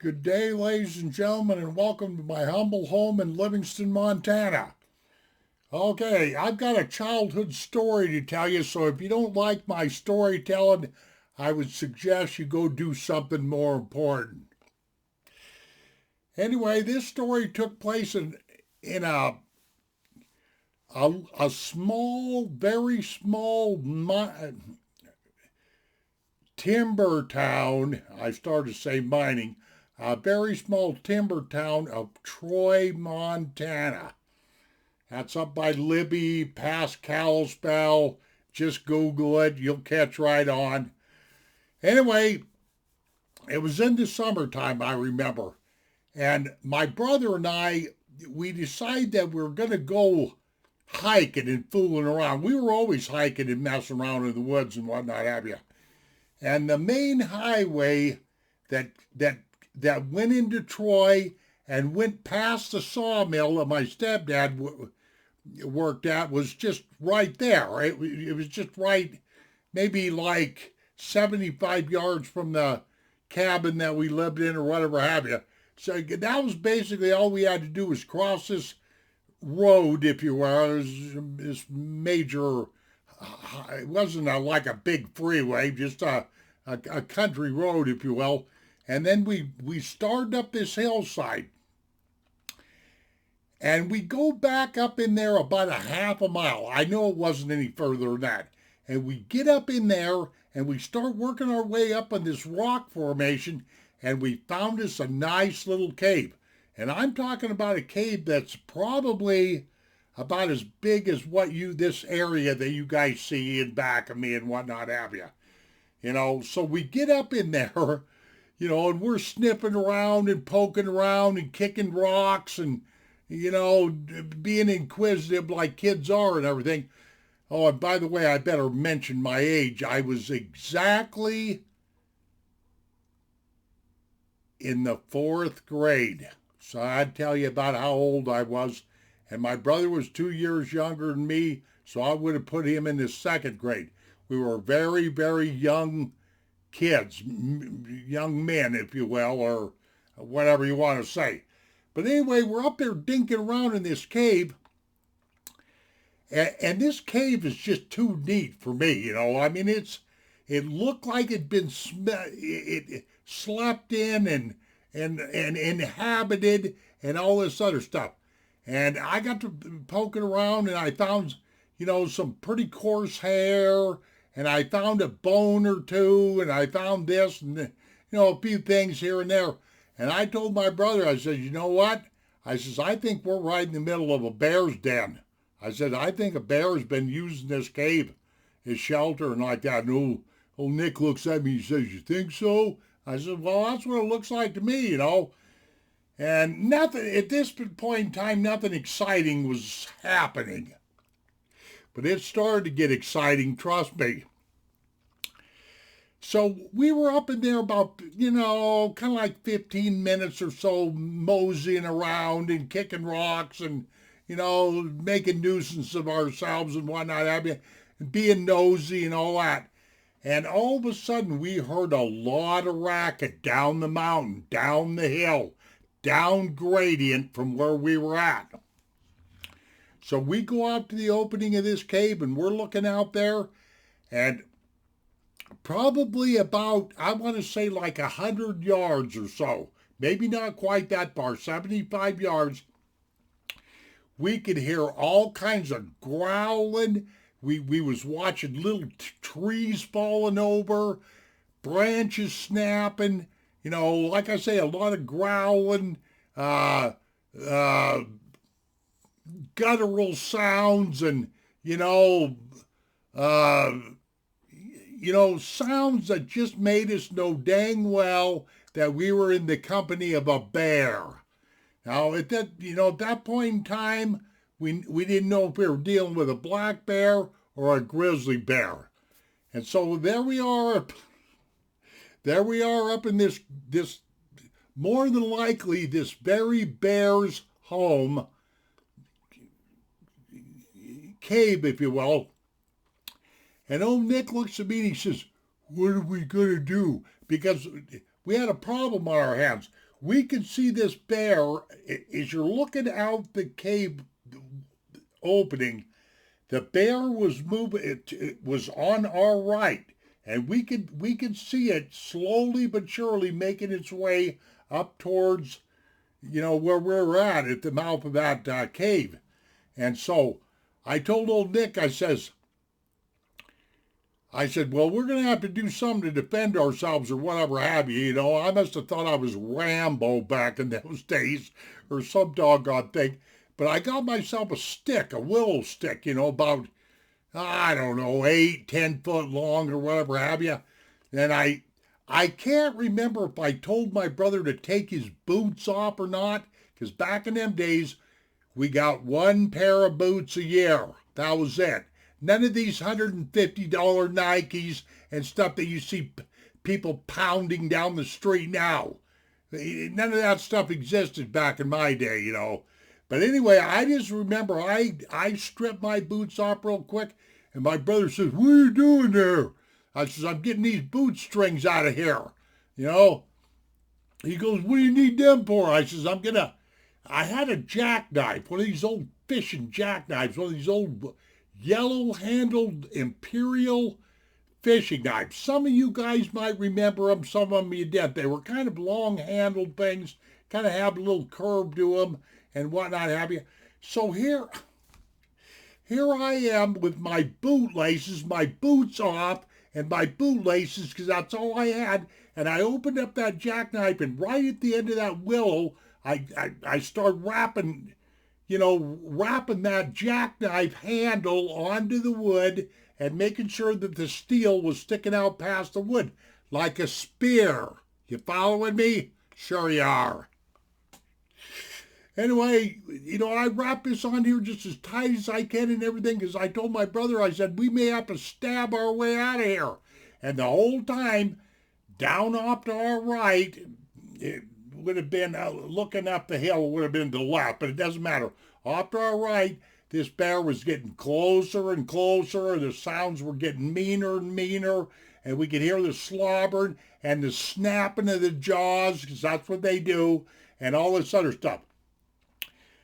Good day, ladies and gentlemen, and welcome to my humble home in Livingston, Montana. Okay, I've got a childhood story to tell you, so if you don't like my storytelling, I would suggest you go do something more important. Anyway, this story took place in a small, very small timber town. I started to say mining. A very small timber town of Troy, Montana. That's up by Libby, past Kalispell. Just Google it, you'll catch right on. Anyway, it was in the summertime, I remember. And my brother and I, we decided that we were going to go hiking and fooling around. We were always hiking and messing around in the woods and whatnot have you. And the main highway that went into Troy and went past the sawmill that my stepdad worked at was just right there. It was just right, maybe like 75 yards from the cabin that we lived in or whatever have you. So that was basically all we had to do was cross this road, if you will. It was this major, it wasn't like a big freeway, just a country road, if you will. And then we started up this hillside. And we go back up in there about a half a mile. I know it wasn't any further than that. And we get up in there and we start working our way up on this rock formation, and we found us a nice little cave. And I'm talking about a cave that's probably about as big as this area that you guys see in back of me and whatnot have you. So we get up in there, and we're sniffing around and poking around and kicking rocks and, being inquisitive like kids are and everything. Oh, and by the way, I better mention my age. I was exactly in the 4th grade. So I'd tell you about how old I was. And my brother was 2 years younger than me, so I would have put him in the 2nd grade. We were very, very young kids, young men, if you will, or whatever you want to say. But anyway, we're up there dinking around in this cave, and this cave is just too neat for me, I mean, it looked like it'd been slept in and inhabited and all this other stuff. And I got to poking around, and I found, some pretty coarse hair, and I found a bone or two, and I found this, and, a few things here and there. And I told my brother, I said, you know what? I says, I think we're right in the middle of a bear's den. I said, I think a bear has been using this cave as shelter and like that. And old Nick looks at me, he says, you think so? I said, well, that's what it looks like to me, And nothing, at this point in time, nothing exciting was happening. But it started to get exciting, trust me. So we were up in there about, kind of like 15 minutes or so, moseying around and kicking rocks and, making nuisance of ourselves and whatnot, and being nosy and all that. And all of a sudden we heard a lot of racket down the mountain, down the hill, down gradient from where we were at. So we go out to the opening of this cave and we're looking out there, and probably about, I want to say like 100 yards or so, maybe not quite that far, 75 yards, we could hear all kinds of growling. We was watching little trees falling over, branches snapping, like I say, a lot of growling, guttural sounds and, sounds that just made us know dang well that we were in the company of a bear. Now, at that point in time, we didn't know if we were dealing with a black bear or a grizzly bear. And so there we are up in this more than likely this very bear's home, cave, if you will. And old Nick looks at me and he says, what are we going to do? Because we had a problem on our hands. we could see this bear as you're looking out the cave opening. The bear was moving. It was on our right, and we could see it slowly but surely making its way up towards, where we're at the mouth of that cave. And so I told old Nick, I said, well, we're going to have to do something to defend ourselves or whatever have you. I must have thought I was Rambo back in those days or some doggone thing. But I got myself a stick, a willow stick, about, I don't know, 8, 10 foot long or whatever have you. And I can't remember if I told my brother to take his boots off or not, because back in them days, we got one pair of boots a year. That was it. None of these $150 Nikes and stuff that you see people pounding down the street now. None of that stuff existed back in my day, But anyway, I just remember I stripped my boots off real quick, and my brother says, "What are you doing there?" I says, "I'm getting these boot strings out of here." He goes, "What do you need them for?" I says, I had a jackknife, one of these old fishing jackknives, one of these old yellow-handled Imperial fishing knives. Some of you guys might remember them, some of them you didn't. They were kind of long-handled things, kind of have a little curve to them and whatnot have you. So here I am with my bootlaces, my boots off, and my bootlaces, because that's all I had. And I opened up that jackknife, and right at the end of that willow, I started wrapping that jackknife handle onto the wood and making sure that the steel was sticking out past the wood like a spear. You following me? Sure you are. Anyway, I wrap this on here just as tight as I can and everything, because I told my brother, I said, we may have to stab our way out of here. And the whole time, down off to our right, it would have been, looking up the hill, would have been to the left, but it doesn't matter. Off to our right, this bear was getting closer and closer, the sounds were getting meaner and meaner, and we could hear the slobbering and the snapping of the jaws, because that's what they do, and all this other stuff.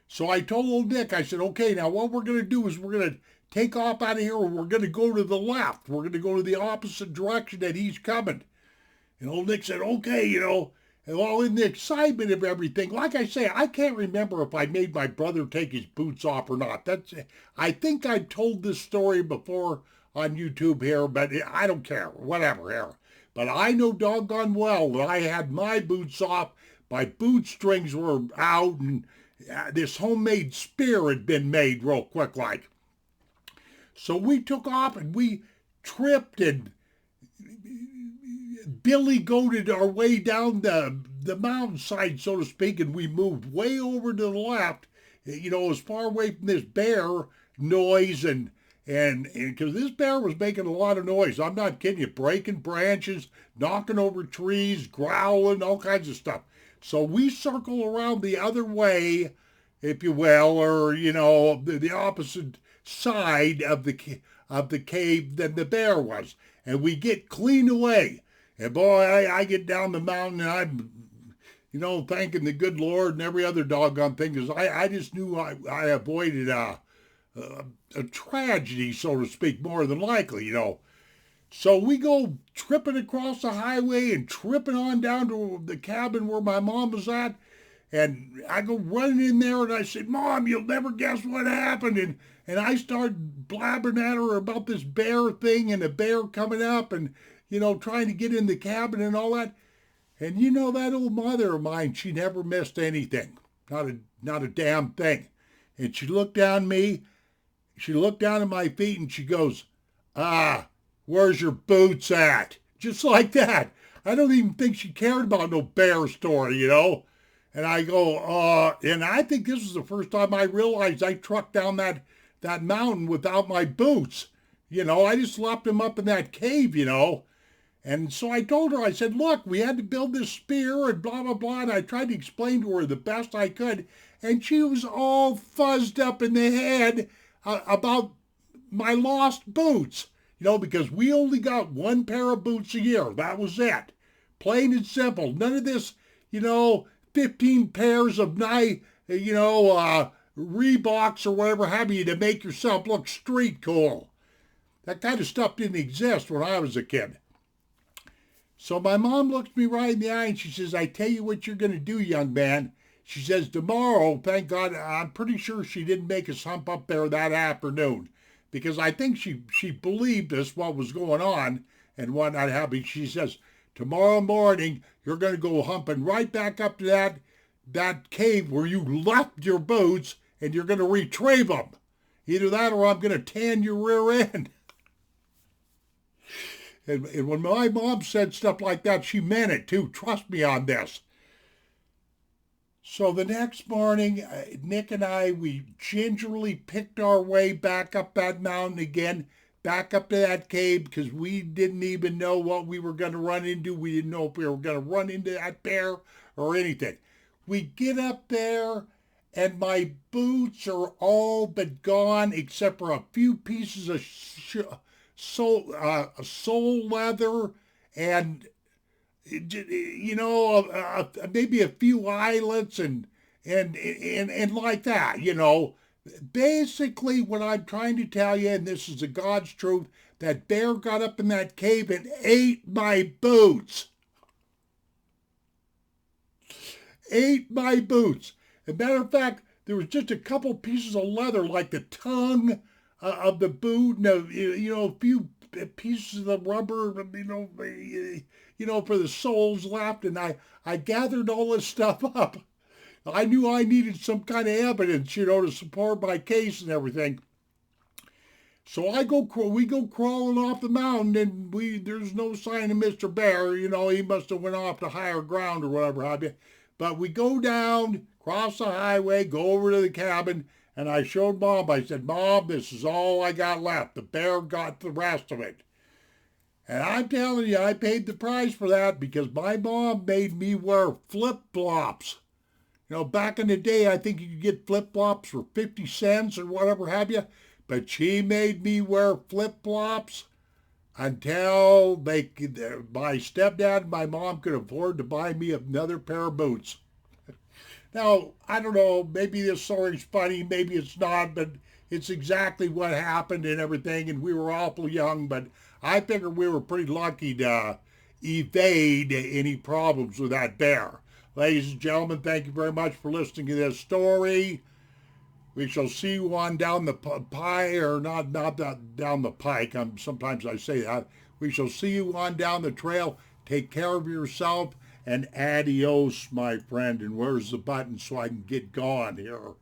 So I told old Nick, I said, okay, now what we're going to do is we're going to take off out of here, and we're going to go to the left. We're going to go to the opposite direction that he's coming. And old Nick said, okay, and all in the excitement of everything, like I say, I can't remember if I made my brother take his boots off or not. I think I told this story before on YouTube here, but I don't care, whatever here. But I know doggone well that I had my boots off, my boot strings were out, and this homemade spear had been made real quick like. So we took off and we tripped and Billy goated our way down the mountainside, so to speak, and we moved way over to the left, as far away from this bear noise and because this bear was making a lot of noise. I'm not kidding you, breaking branches, knocking over trees, growling, all kinds of stuff. So we circle around the other way, if you will, or, the opposite side of the cave than the bear was. And we get clean away. And boy, I get down the mountain and I'm, thanking the good Lord and every other doggone thing, because I just knew I avoided a tragedy, so to speak, more than likely, So we go tripping across the highway and tripping on down to the cabin where my mom was at. And I go running in there and I said, "Mom, you'll never guess what happened." And I start blabbering at her about this bear thing and a bear coming up and, trying to get in the cabin and all that. And that old mother of mine, she never missed anything. Not a damn thing. And she looked down at me, she looked down at my feet and she goes, "Where's your boots at?" Just like that. I don't even think she cared about no bear story, And I go, and I think this was the first time I realized I trucked down that mountain without my boots. I just left them up in that cave, And so I told her, I said, "Look, we had to build this spear and blah, blah, blah." And I tried to explain to her the best I could. And she was all fuzzed up in the head about my lost boots. Because we only got one pair of boots a year. That was it. Plain and simple. None of this, 15 pairs of Reeboks or whatever have you to make yourself look street cool. That kind of stuff didn't exist when I was a kid. So my mom looks me right in the eye and she says, I tell you what you're going to do, young man. She says, tomorrow, thank God, I'm pretty sure she didn't make us hump up there that afternoon, because I think she believed us what was going on and what not happening. She says, tomorrow morning, you're going to go humping right back up to that cave where you left your boots, and you're going to retrieve them. Either that or I'm going to tan your rear end. And when my mom said stuff like that, she meant it too. Trust me on this. So the next morning, Nick and I, we gingerly picked our way back up that mountain again, back up to that cave, because we didn't even know what we were going to run into. We didn't know if we were going to run into that bear or anything. We get up there, and my boots are all but gone except for a few pieces of sole leather and maybe a few eyelets and like that. Basically what I'm trying to tell you, and this is the God's truth, that bear got up in that cave and ate my boots. Ate my boots. As a matter of fact, there was just a couple pieces of leather, like the tongue of the boot, and a few pieces of the rubber, for the soles left, and I gathered all this stuff up. I knew I needed some kind of evidence, to support my case and everything. So we go crawling off the mountain, and there's no sign of Mr. Bear. He must have went off to higher ground or whatever have you. But we go down, cross the highway, go over to the cabin, and I showed Mom. I said, Mom, this is all I got left. The bear got the rest of it. And I'm telling you, I paid the price for that because my mom made me wear flip-flops. Back in the day, I think you could get flip-flops for 50 cents or whatever have you. But she made me wear flip-flops until my stepdad and my mom could afford to buy me another pair of boots. Now, I don't know, maybe this story's funny, maybe it's not, but it's exactly what happened and everything, and we were awful young, but I figured we were pretty lucky to evade any problems with that bear. Ladies and gentlemen, thank you very much for listening to this story. We shall see you on down the down the pike. Sometimes I say that. We shall see you on down the trail. Take care of yourself, and adios, my friend. And where's the button so I can get gone here?